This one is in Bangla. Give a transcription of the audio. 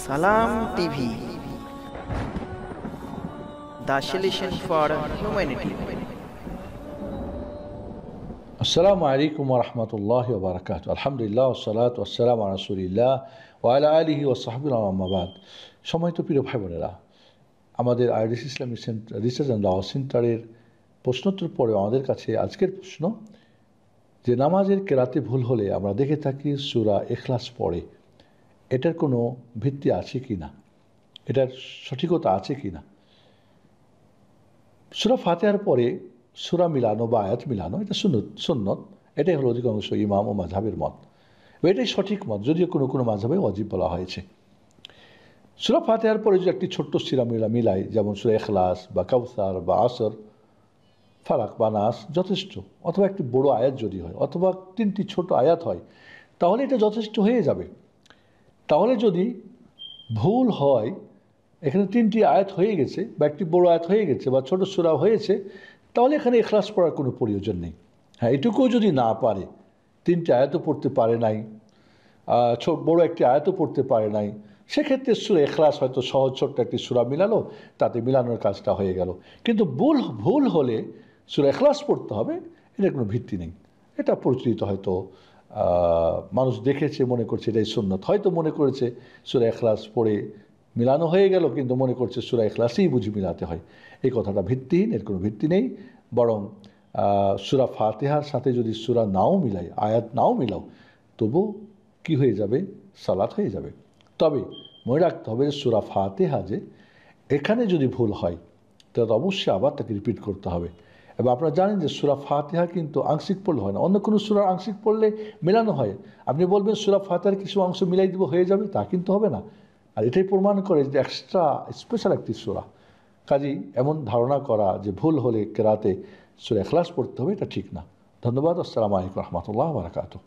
সালাম TV, the solution for humanity. আসসালামু আলাইকুম ওয়া রাহমাতুল্লাহি ওয়া বারাকাতুহু। আলহামদুলিল্লাহ ওয়াসসালাতু ওয়াসসালামু আলা রাসূলিল্লাহ ওয়া আলা আলিহি ওয়া সাহবিহি আম্মা বাদ। সম্মানিত প্রিয় ভাই বোনেরা, আমাদের আইডিস ইসলামিক রিসার্চ অ্যান্ড দাওয়াহ সেন্টারের প্রশ্নোত্তর পরে আমাদের কাছে আজকের প্রশ্ন যে নামাজের কেরাতে ভুল হলে আমরা দেখে থাকি সূরা ইখলাস পড়ে, এটার কোনো ভিত্তি আছে কি না, এটার সঠিকতা আছে কি না। সূরা ফাতিহার পরে সূরা মিলানো বা আয়াত মিলানো এটা সুন্নত, এটাই হলো অধিকাংশ ইমাম ও মাযহাবের মত, এটাই সঠিক মত, যদিও কোনো কোনো মাযহাবে ওয়াজিব বলা হয়েছে। সূরা ফাতিহার পরে যদি একটি ছোট্ট সূরা মিলাই, যেমন সূরা ইখলাস বা কাউসার বা আসর, ফালাক বা নাস, যথেষ্ট। অথবা একটি বড় আয়াত যদি হয়, অথবা 3টি ছোট আয়াত হয়, তাহলে এটা যথেষ্ট হয়ে যাবে। তাহলে যদি ভুল হয়, এখানে 3টি আয়াত হয়ে গেছে বা একটি বড় আয়াত হয়ে গেছে বা ছোট সূরা হয়েছে, তাহলে এখানে ইখলাস পড়ার কোনো প্রয়োজন নেই। হ্যাঁ, এটুকুও যদি না পারে, 3টি আয়াতও পড়তে পারে নাই, বড় একটি আয়াতও পড়তে পারে নাই, সেক্ষেত্রে সূরা ইখলাস হয়তো সহজ ছোট্ট একটি সূরা মিলালো, তাতে মিলানোর কাজটা হয়ে গেল। কিন্তু ভুল হলে সূরা ইখলাস পড়তে হবে, এটার কোনো ভিত্তি নেই। এটা প্রচলিত, হয়তো মানুষ দেখেছে, মনে করছে এটাই সুন্নত, হয়তো মনে করেছে সূরা ইখলাস পড়ে মিলানো হয়ে গেল, কিন্তু মনে করছে সূরা ইখলাসই বুঝি মিলাতে হয়। এই কথাটা ভিত্তিহীন, এর কোনো ভিত্তি নেই। বরং সূরা ফাতিহার সাথে যদি সূরা নাও মিলাই, আয়াত নাও মিলাও, তবু কি হয়ে যাবে, সালাত হয়ে যাবে। তবে মনে রাখতে হবে যে সূরা ফাতিহা যে, এখানে যদি ভুল হয় তাহলে অবশ্যই আবার তাকে রিপিট করতে হবে। এবং আপনারা জানেন যে সূরা ফাতিহা কিন্তু আংশিক পড়লে হয় না, অন্য কোনো সূরার আংশিক পড়লে মেলানো হয়। আপনি বলবেন সূরা ফাতিহার কিছু অংশ মিলাই দিব, হয়ে যাবে, তা কিন্তু হবে না। আর এটাই প্রমাণ করে যে এক্সট্রা স্পেশাল একটি সূরা। কাজেই এমন ধারণা করা যে ভুল হলে কেরাতে সূরা ইখলাস পড়তে হবে, এটা ঠিক না। ধন্যবাদ। আসসালামু আলাইকুম ওয়া রাহমাতুল্লাহি ওয়া বারাকাতুহু।